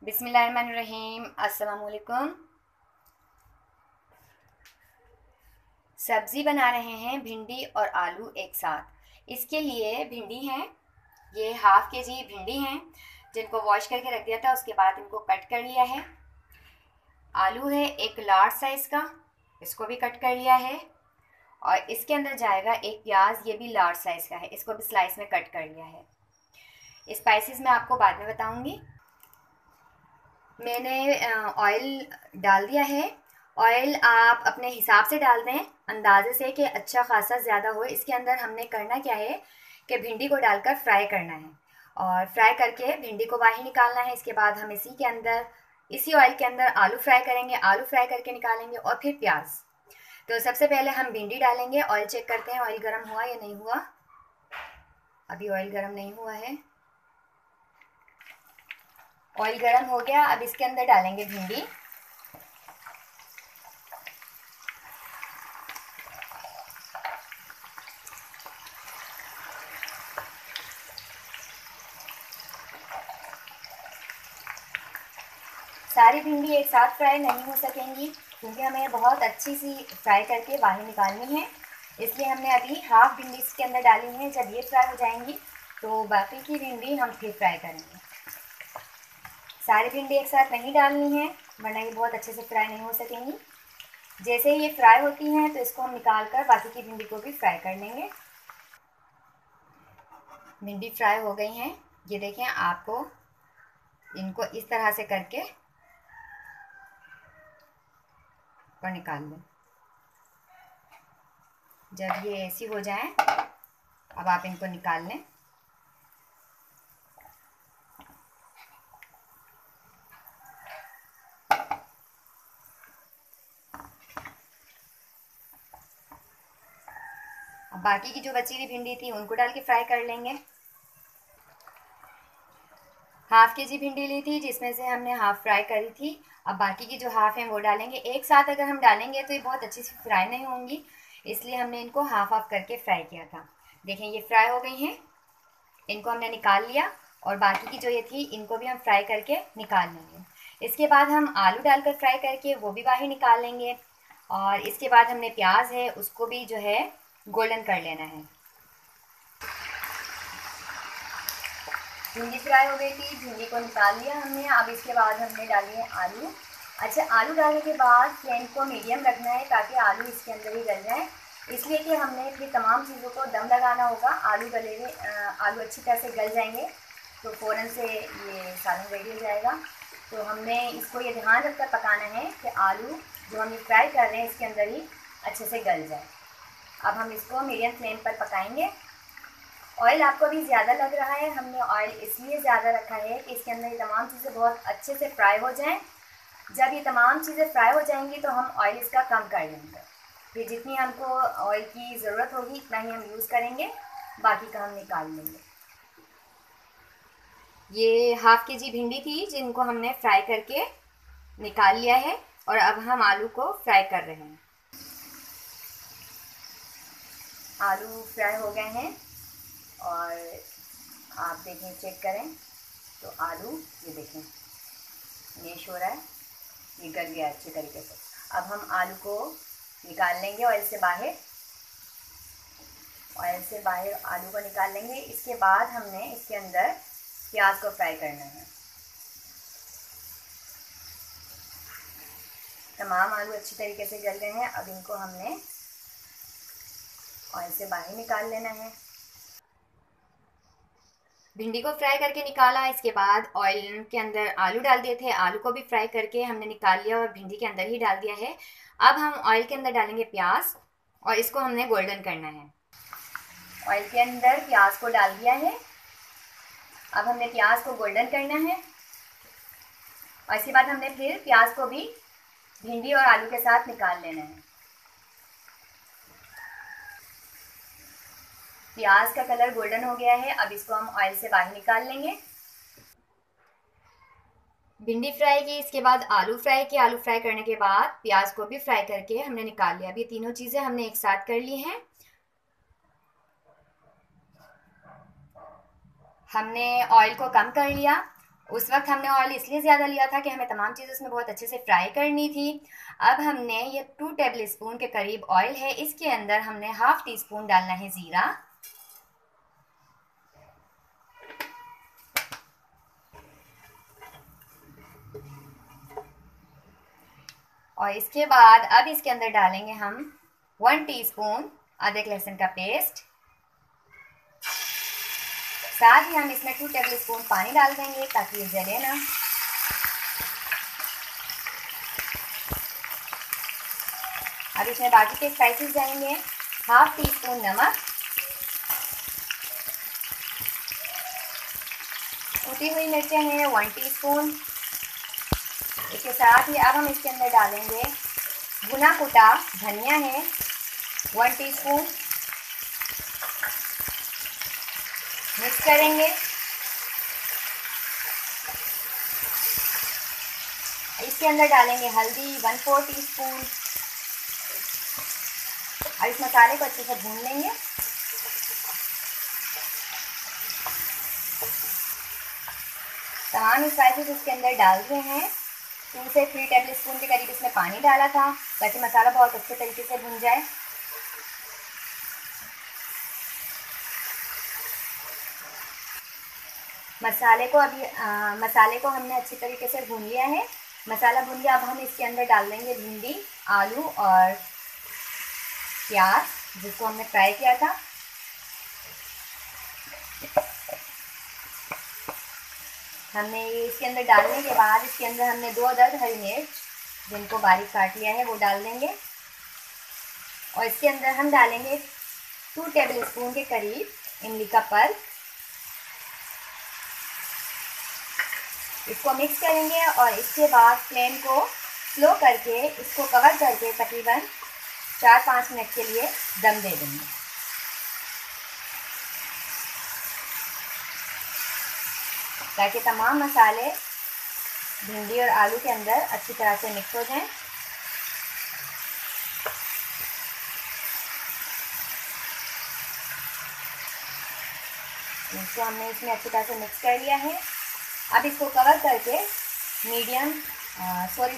बिस्मिल्लाहिर्रहमानिर्रहीम। अस्सलाम वालेकुम। सब्ज़ी बना रहे हैं भिंडी और आलू एक साथ। इसके लिए भिंडी हैं, ये हाफ़ के जी भिंडी हैं जिनको वॉश करके रख दिया था, उसके बाद इनको कट कर लिया है। आलू है एक लार्ज साइज़ का, इसको भी कट कर लिया है। और इसके अंदर जाएगा एक प्याज, ये भी लार्ज साइज़ का है, इसको भी स्लाइस में कट कर लिया है। स्पाइसेस मैं आपको बाद में बताऊंगी। मैंने ऑयल डाल दिया है। ऑयल आप अपने हिसाब से डाल दें, अंदाजे से कि अच्छा खासा ज़्यादा हो। इसके अंदर हमने करना क्या है कि भिंडी को डालकर फ्राई करना है और फ्राई करके भिंडी को बाहर निकालना है। इसके बाद हम इसी ऑयल के अंदर आलू फ्राई करेंगे, आलू फ्राई करके निकालेंगे और फिर प्याज। तो सबसे पहले हम भिंडी डालेंगे। ऑयल चेक करते हैं ऑयल गर्म हुआ या नहीं हुआ। अभी ऑयल गर्म नहीं हुआ है। ऑयल गर्म हो गया, अब इसके अंदर डालेंगे भिंडी। सारी भिंडी एक साथ फ्राई नहीं हो सकेंगी क्योंकि हमें बहुत अच्छी सी फ्राई करके बाहर निकालनी है, इसलिए हमने अभी हाफ भिंडी इसके अंदर डाली है। जब ये फ्राई हो जाएंगी तो बाकी की भिंडी हम फिर फ्राई करेंगे। सारी भिंडी एक साथ नहीं डालनी है वरना ये बहुत अच्छे से फ्राई नहीं हो सकेंगी। जैसे ही ये फ्राई होती हैं तो इसको हम निकाल कर बाकी की भिंडी को भी फ्राई कर लेंगे। भिंडी फ्राई हो गई हैं, ये देखें। आपको इनको इस तरह से करके और निकाल लें। जब ये ऐसी हो जाए अब आप इनको निकाल लें। अब बाकी की जो बची हुई भिंडी थी उनको डाल के फ्राई कर लेंगे। हाफ के जी भिंडी ली थी जिसमें से हमने हाफ फ्राई करी थी। अब बाकी की जो हाफ है वो डालेंगे। एक साथ अगर हम डालेंगे तो ये बहुत अच्छी से फ्राई नहीं होंगी, इसलिए हमने इनको हाफ हाफ करके फ्राई किया था। देखें ये फ्राई हो गई हैं, इनको हमने निकाल लिया और बाकी की जो ये थी इनको भी हम फ्राई करके निकाल लेंगे। इसके बाद हम आलू डालकर फ्राई करके वो भी बाहर निकाल लेंगे। और इसके बाद हमने प्याज है उसको भी जो है गोल्डन कर लेना है। भिंडी फ्राई हो गई थी, भिंडी को निकाल लिया हमने। अब इसके बाद हमने डाली है आलू। अच्छा, आलू डालने के बाद फ्लेम को मीडियम रखना है ताकि आलू इसके अंदर ही गल जाए, इसलिए कि हमने फिर तमाम चीज़ों को दम लगाना होगा। आलू गले हुए आलू अच्छी तरह से गल जाएंगे तो फ़ौरन से ये सालन रेडी हो जाएगा। तो हमने इसको ये ध्यान रखकर पकाना है कि आलू जो हम ये फ्राई कर रहे हैं इसके अंदर ही अच्छे से गल जाए। अब हम इसको मीडियम फ्लेम पर पकाएंगे। ऑयल आपको भी ज़्यादा लग रहा है, हमने ऑयल इसलिए ज़्यादा रखा है कि इसके अंदर ये तमाम चीज़ें बहुत अच्छे से फ्राई हो जाएं। जब ये तमाम चीज़ें फ्राई हो जाएंगी तो हम ऑयल इसका कम कर लेंगे। फिर जितनी हमको ऑयल की ज़रूरत होगी इतना ही हम यूज़ करेंगे, बाकी का हम निकाल लेंगे। ये हाफ के जी भिंडी थी जिनको हमने फ्राई करके निकाल लिया है और अब हम आलू को फ्राई कर रहे हैं। आलू फ्राई हो गए हैं और आप देखें, चेक करें तो आलू ये देखें मैश हो रहा है, ये गल गया अच्छे तरीके से। अब हम आलू को निकाल लेंगे ऑयल से बाहर। ऑयल से बाहर आलू को निकाल लेंगे। इसके बाद हमने इसके अंदर प्याज को फ्राई करना है। तमाम आलू अच्छी तरीके से गल गए हैं, अब इनको हमने ऑयल से बाहर निकाल लेना है। भिंडी को फ्राई करके निकाला, इसके बाद ऑयल के अंदर आलू डाल दिए थे, आलू को भी फ्राई करके हमने निकाल लिया और भिंडी के अंदर ही डाल दिया है। अब हम ऑयल के अंदर डालेंगे प्याज और इसको हमने गोल्डन करना है। ऑयल के अंदर प्याज को डाल दिया है, अब हमने प्याज को गोल्डन करना है और इसके बाद हमने फिर प्याज को भी भिंडी और आलू के साथ निकाल लेना है। प्याज का कलर गोल्डन हो गया है, अब इसको हम ऑयल से बाहर निकाल लेंगे। भिंडी फ्राई की, इसके बाद आलू फ्राई किया, आलू फ्राई करने के बाद प्याज को भी फ्राई करके हमने निकाल लिया। अब ये तीनों चीज़ें हमने एक साथ कर ली हैं। हमने ऑयल को कम कर लिया उस वक्त हमने ऑयल इसलिए ज़्यादा लिया था कि हमें तमाम चीज़ उसमें बहुत अच्छे से फ्राई करनी थी। अब हमने ये 2 टेबल स्पून के करीब ऑयल है, इसके अंदर हमने हाफ़ टी स्पून डालना है ज़ीरा, और इसके बाद अब इसके अंदर डालेंगे हम 1 टीस्पून अदरक लहसुन का पेस्ट। साथ ही हम इसमें 2 टेबल स्पून पानी डाल देंगे ताकि ये जले ना। अब इसमें बाकी के स्पाइसेस जाएंगे। हाफ टी स्पून नमक, कुटी हुई मिर्चें हैं 1 टीस्पून। इसके साथ ही अब हम इसके अंदर डालेंगे भुना कुटा धनिया है 1 टीस्पून। मिक्स करेंगे। इसके अंदर डालेंगे हल्दी 1/4 टीस्पून और इस मसाले को अच्छे से भून लेंगे। तमाम स्पाइसेस इसके अंदर डाल दिए हैं। 2 से 3 टेबल स्पून के करीब इसमें पानी डाला था ताकि मसाला बहुत अच्छे तरीके से भून जाए। मसाले को हमने अच्छी तरीके से भून लिया है। मसाला भून लिया। अब हम इसके अंदर डाल देंगे भिंडी, आलू और प्याज जिसको हमने फ्राई किया था। हमने ये इसके अंदर डालने के बाद इसके अंदर हमने 2 अदद हरी मिर्च जिनको बारीक काट लिया है वो डाल देंगे और इसके अंदर हम डालेंगे 2 टेबल स्पून के करीब इमली का पल्प। इसको मिक्स करेंगे और इसके बाद फ्लेम को स्लो करके इसको कवर करके तकरीबन 4-5 मिनट के लिए दम दे देंगे। ताकि तमाम मसाले भिंडी और आलू के अंदर अच्छी तरह से मिक्स हो जाएं। इसको हमने इसमें अच्छी तरह से मिक्स कर लिया है। अब इसको कवर करके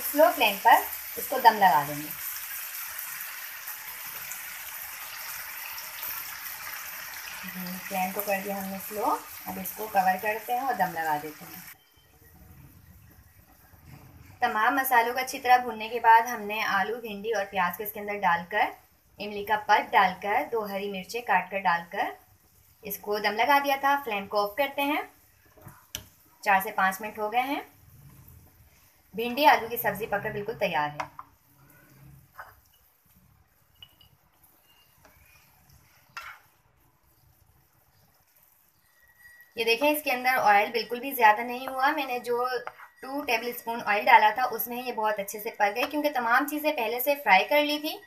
स्लो फ्लेम पर इसको दम लगा देंगे। फ्लेम को कर दिया हमने स्लो। अब इसको कवर करते हैं और दम लगा देते हैं। तमाम मसालों को अच्छी तरह भूनने के बाद हमने आलू, भिंडी और प्याज को इसके अंदर डालकर, इमली का पल्प डालकर, 2 हरी मिर्चें काट कर डालकर इसको दम लगा दिया था। फ्लेम को ऑफ करते हैं। 4 से 5 मिनट हो गए हैं। भिंडी आलू की सब्ज़ी पककर बिल्कुल तैयार है। ये देखें, इसके अंदर ऑयल बिल्कुल भी ज़्यादा नहीं हुआ। मैंने जो 2 टेबल स्पून ऑयल डाला था उसमें ये बहुत अच्छे से पक गए क्योंकि तमाम चीज़ें पहले से फ्राई कर ली थी,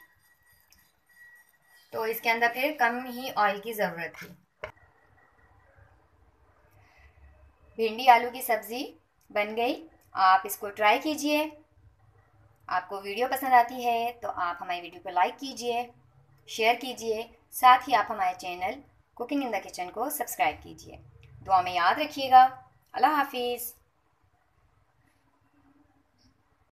तो इसके अंदर फिर कम ही ऑयल की ज़रूरत थी। भिंडी आलू की सब्ज़ी बन गई। आप इसको ट्राई कीजिए। आपको वीडियो पसंद आती है तो आप हमारी वीडियो को लाइक कीजिए, शेयर कीजिए। साथ ही आप हमारे channel cooking in the kitchen को सब्सक्राइब कीजिए। दुआ में याद रखिएगा। अल्लाह हाफिज़।